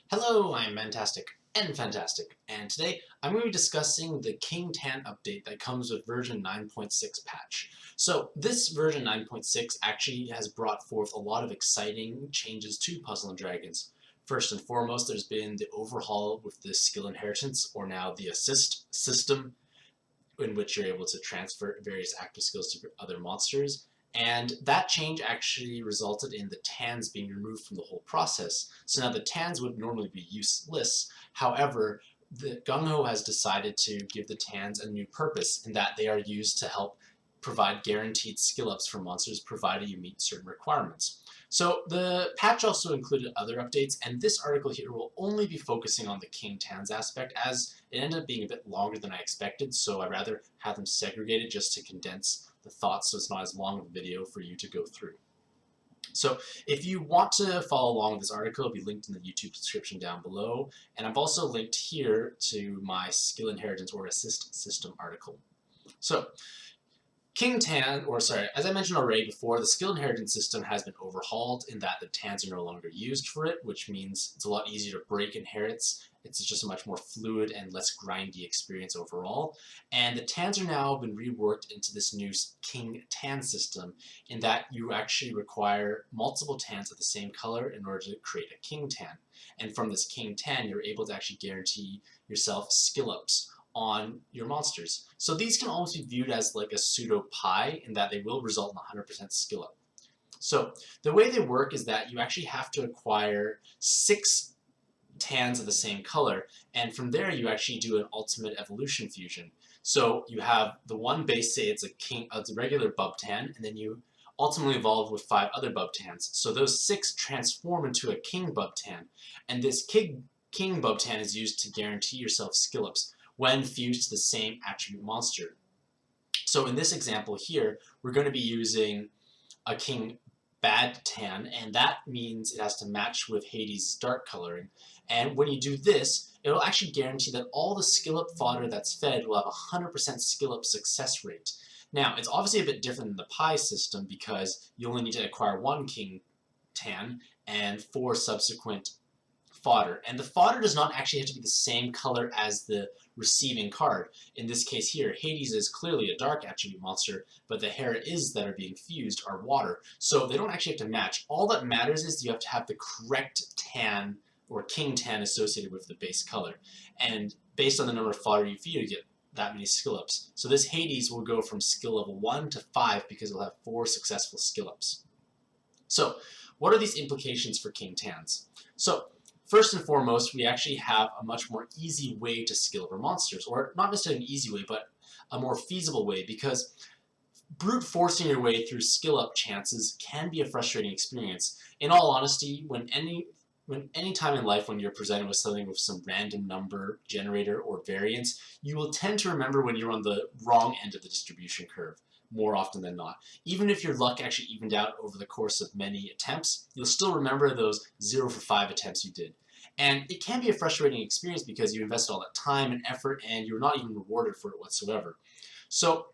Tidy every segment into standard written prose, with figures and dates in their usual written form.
Hello, I'm Mantastic and Fantastic, and today I'm going to be discussing the King Tan update that comes with version 9.6 patch. So this version 9.6 actually has brought forth a lot of exciting changes to Puzzle & Dragons. First and foremost, there's been the overhaul with the skill inheritance, or now the assist system, in which you're able to transfer various active skills to other monsters. And that change actually resulted in the tans being removed from the whole process. So now the tans would normally be useless. However, the Gung-Ho has decided to give the tans a new purpose in that they are used to help provide guaranteed skill ups for monsters provided you meet certain requirements. So the patch also included other updates, and this article here will only be focusing on the King Tans aspect, as it ended up being a bit longer than I expected, so I'd rather have them segregated just to condense the thoughts so it's not as long of a video for you to go through. So if you want to follow along with this article, it'll be linked in the YouTube description down below, and I've also linked here to my skill inheritance or assist system article. So King Tan, or sorry, as I mentioned already before, the skill inheritance system has been overhauled in that the Tans are no longer used for it, which means it's a lot easier to break inherits. It's just a much more fluid and less grindy experience overall. And the Tans are now been reworked into this new King Tan system in that you actually require multiple Tans of the same color in order to create a King Tan. And from this King Tan, you're able to actually guarantee yourself skill ups on your monsters. So these can almost be viewed as like a pseudo pie in that they will result in 100% skill up. So the way they work is that you actually have to acquire 6 tans of the same color, and from there you actually do an ultimate evolution fusion. So you have the one base, say it's a regular bub tan, and then you ultimately evolve with 5 other bub tans. So those 6 transform into a king bub tan, and this king bub tan is used to guarantee yourself skill ups when fused to the same attribute monster. So in this example here, we're going to be using a King Bad Tan, and that means it has to match with Hades' dark coloring. And when you do this, it'll actually guarantee that all the skill up fodder that's fed will have a 100% skill up success rate. Now, it's obviously a bit different than the pie system because you only need to acquire 1 King Tan and 4 subsequent fodder. And the fodder does not actually have to be the same color as the receiving card. In this case here, Hades is clearly a dark attribute monster, but the Hera is that are being fused are water. So they don't actually have to match. All that matters is you have to have the correct tan or king tan associated with the base color. And based on the number of fodder you feed, you get that many skill ups. So this Hades will go from skill level 1 to 5 because it'll have 4 successful skill ups. So what are these implications for King Tans? So first and foremost, we actually have a much more easy way to skill up our monsters, or not necessarily an easy way, but a more feasible way, because brute forcing your way through skill up chances can be a frustrating experience. In all honesty, when any time in life when you're presented with something with some random number generator or variance, you will tend to remember when you're on the wrong end of the distribution curve more often than not. Even if your luck actually evened out over the course of many attempts, you'll still remember those 0 for 5 attempts you did. And it can be a frustrating experience because you invested all that time and effort and you're not even rewarded for it whatsoever. So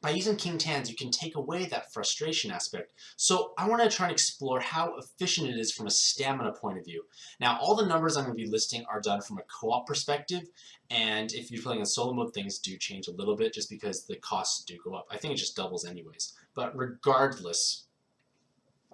by using King Tans, you can take away that frustration aspect. So I want to try and explore how efficient it is from a stamina point of view. Now, all the numbers I'm going to be listing are done from a co-op perspective, and if you're playing in solo mode, things do change a little bit just because the costs do go up. I think it just doubles anyways. But regardless,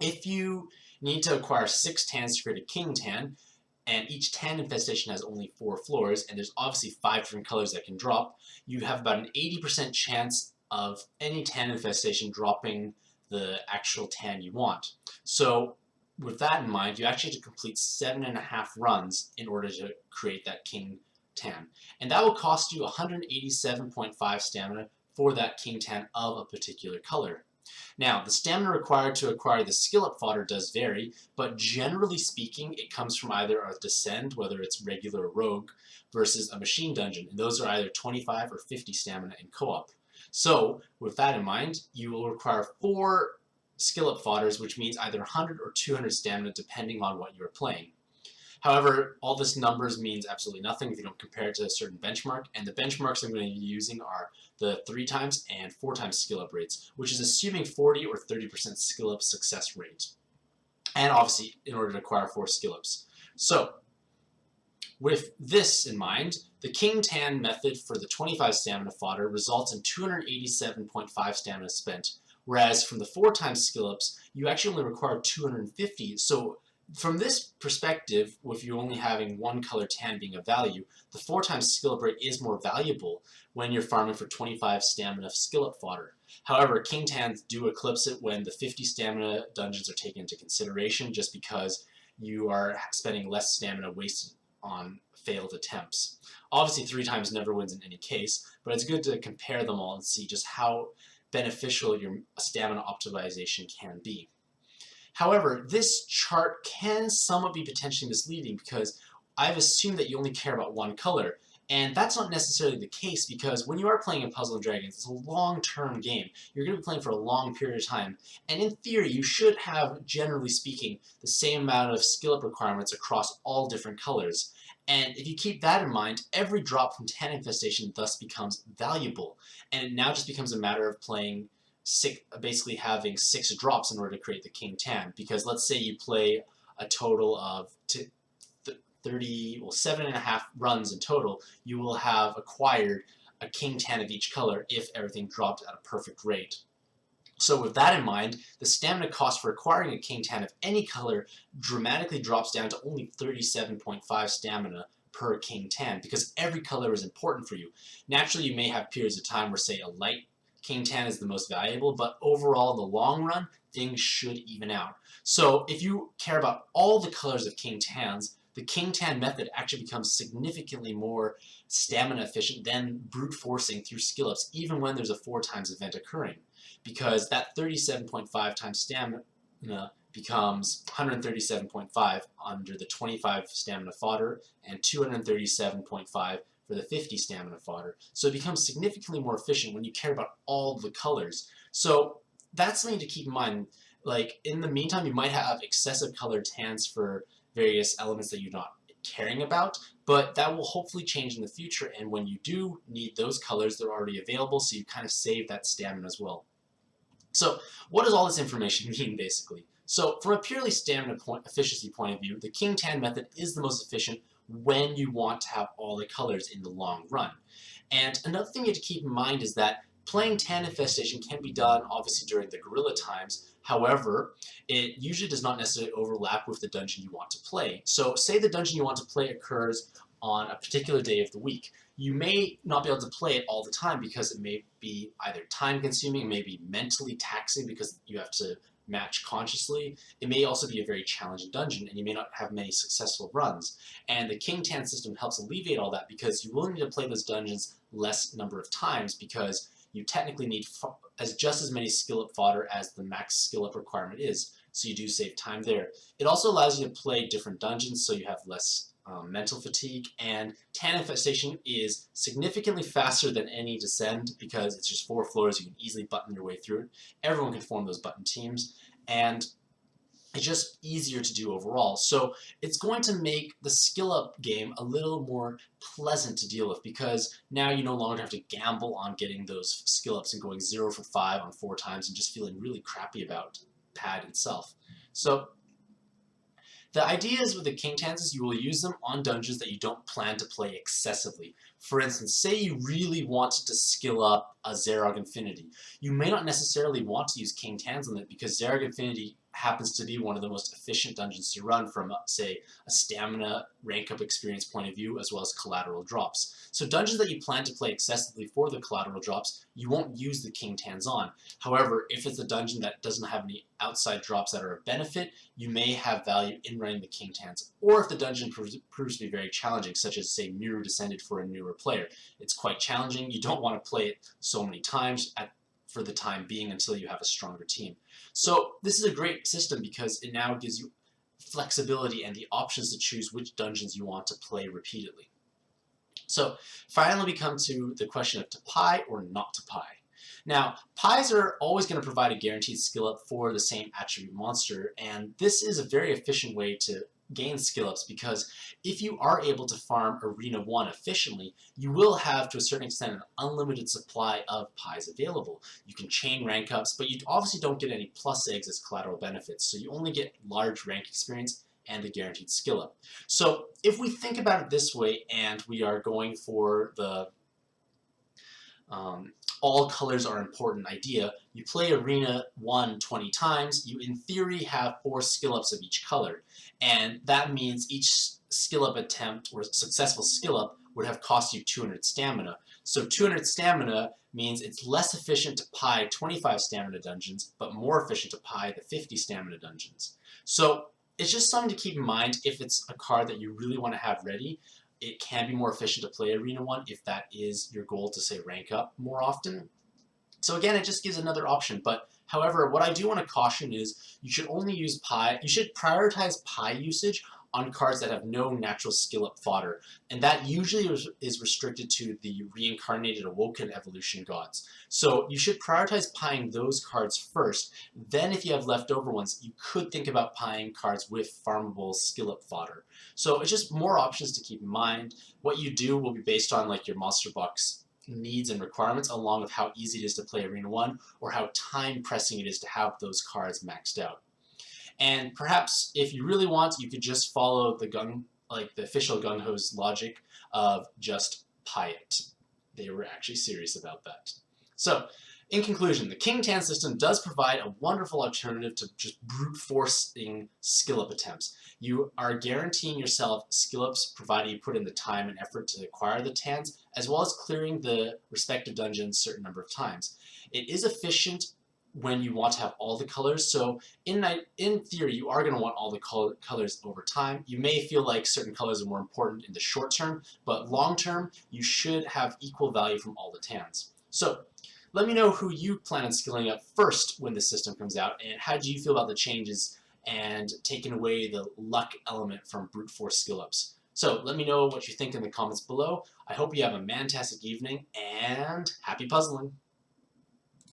if you need to acquire 6 Tans to create a King Tan, and each Tan infestation has only 4 floors, and there's obviously 5 different colors that can drop, you have about an 80% chance of any Tan infestation dropping the actual Tan you want. So with that in mind, you actually have to complete 7.5 runs in order to create that King Tan. And that will cost you 187.5 stamina for that King Tan of a particular color. Now, the stamina required to acquire the skill up fodder does vary, but generally speaking, it comes from either a descend, whether it's regular or rogue, versus a machine dungeon, and those are either 25 or 50 stamina in co-op. So, with that in mind, you will require 4 skill up fodders, which means either 100 or 200 stamina depending on what you are playing. However, all this numbers means absolutely nothing if you don't compare it to a certain benchmark, and the benchmarks I'm going to be using are the 3 times and 4 times skill up rates, which is assuming 40 or 30% skill up success rate. And obviously, in order to acquire 4 skill ups. So, With this in mind, the King Tan method for the 25 stamina fodder results in 287.5 stamina spent, whereas from the 4 times skill ups, you actually only require 250. So from this perspective, with you only having one color tan being a value, the 4 times skill up rate is more valuable when you're farming for 25 stamina skill up fodder. However, King Tans do eclipse it when the 50 stamina dungeons are taken into consideration, just because you are spending less stamina wasted on failed attempts. Obviously, 3 times never wins in any case, but it's good to compare them all and see just how beneficial your stamina optimization can be. However, this chart can somewhat be potentially misleading because I've assumed that you only care about one color, and that's not necessarily the case because when you are playing in Puzzle & Dragons, it's a long-term game. You're going to be playing for a long period of time, and in theory, you should have, generally speaking, the same amount of skill-up requirements across all different colors. And if you keep that in mind, every drop from Tan Infestation thus becomes valuable, and it now just becomes a matter of playing basically having 6 drops in order to create the King Tan. Because let's say you play a total of 7.5 runs in total, you will have acquired a King Tan of each color if everything dropped at a perfect rate. So with that in mind, the stamina cost for acquiring a King Tan of any color dramatically drops down to only 37.5 stamina per King Tan, because every color is important for you. Naturally, you may have periods of time where, say, a light King Tan is the most valuable, but overall, in the long run, things should even out. So if you care about all the colors of King Tans, the King Tan method actually becomes significantly more stamina efficient than brute forcing through skill ups, even when there's a 4 times event occurring. Because that 37.5 times stamina becomes 137.5 under the 25 stamina fodder and 237.5 for the 50 stamina fodder. So it becomes significantly more efficient when you care about all the colors. So that's something to keep in mind. Like, in the meantime, you might have excessive colored tans for various elements that you're not caring about, but that will hopefully change in the future, and when you do need those colors, they're already available, so you kind of save that stamina as well. So what does all this information mean, basically? So from a purely stamina efficiency point of view, the King Tan method is the most efficient when you want to have all the colors in the long run. And another thing you have to keep in mind is that playing Tan Infestation can be done obviously during the guerrilla times. However, it usually does not necessarily overlap with the dungeon you want to play. So say the dungeon you want to play occurs on a particular day of the week. You may not be able to play it all the time because it may be either time consuming, it may be mentally taxing because you have to match consciously. It may also be a very challenging dungeon and you may not have many successful runs. And the King Tan system helps alleviate all that because you will need to play those dungeons less number of times because you technically need just as many skill up fodder as the max skill up requirement is. So you do save time there. It also allows you to play different dungeons so you have less mental fatigue, and Tan Infestation is significantly faster than any Descend because it's just 4 floors, you can easily button your way through it. Everyone can form those button teams, and it's just easier to do overall. So it's going to make the skill up game a little more pleasant to deal with because now you no longer have to gamble on getting those skill ups and going 0 for 5 on 4 times and just feeling really crappy about pad itself. So the idea is with the King Tans is you will use them on dungeons that you don't plan to play excessively. For instance, say you really wanted to skill up a Zerog Infinity. You may not necessarily want to use King Tans on it because Zerog Infinity happens to be one of the most efficient dungeons to run from, say, a stamina rank up experience point of view as well as collateral drops. So dungeons that you plan to play excessively for the collateral drops, you won't use the King Tans on. However, if it's a dungeon that doesn't have any outside drops that are of benefit, you may have value in running the King Tans. Or if the dungeon proves to be very challenging, such as, say, Mirror Descended for a newer player. It's quite challenging. You don't want to play it so many times for the time being until you have a stronger team. So this is a great system because it now gives you flexibility and the options to choose which dungeons you want to play repeatedly. So finally we come to the question of to pie or not to pie. Now, pies are always going to provide a guaranteed skill up for the same attribute monster, and this is a very efficient way to gain skill ups because if you are able to farm Arena 1 efficiently, you will have to a certain extent an unlimited supply of pies available. You can chain rank ups, but you obviously don't get any plus eggs as collateral benefits, so you only get large rank experience and the guaranteed skill up. So if we think about it this way, and we are going for the all colors are important idea, you play Arena 1 20 times, you in theory have 4 skill ups of each color. And that means each skill up attempt or successful skill up would have cost you 200 stamina. So 200 stamina means it's less efficient to pie 25 stamina dungeons, but more efficient to pie the 50 stamina dungeons. So it's just something to keep in mind if it's a card that you really want to have ready. It can be more efficient to play Arena 1 if that is your goal to, say, rank up more often. So again, it just gives another option. But however, what I do want to caution is you should only use pie. You should prioritize pie usage on cards that have no natural skill up fodder, and that usually is restricted to the reincarnated awoken evolution gods. So you should prioritize pieing those cards first. Then if you have leftover ones, you could think about pieing cards with farmable skill up fodder. So it's just more options to keep in mind. What you do will be based on like your monster box needs and requirements, along with how easy it is to play Arena 1 or how time pressing it is to have those cards maxed out. And perhaps if you really want, you could just follow the official Gung Ho's logic of just pie it. They were actually serious about that. So, in conclusion, the King Tan system does provide a wonderful alternative to just brute forcing skill up attempts. You are guaranteeing yourself skill ups provided you put in the time and effort to acquire the Tans, as well as clearing the respective dungeons a certain number of times. It is efficient when you want to have all the colors. So in theory, you are going to want all the colors over time. You may feel like certain colors are more important in the short term, but long term, you should have equal value from all the Tans. So let me know who you plan on skilling up first when the system comes out, and how do you feel about the changes and taking away the luck element from brute force skill ups. So let me know what you think in the comments below. I hope you have a mantastic evening, and happy puzzling!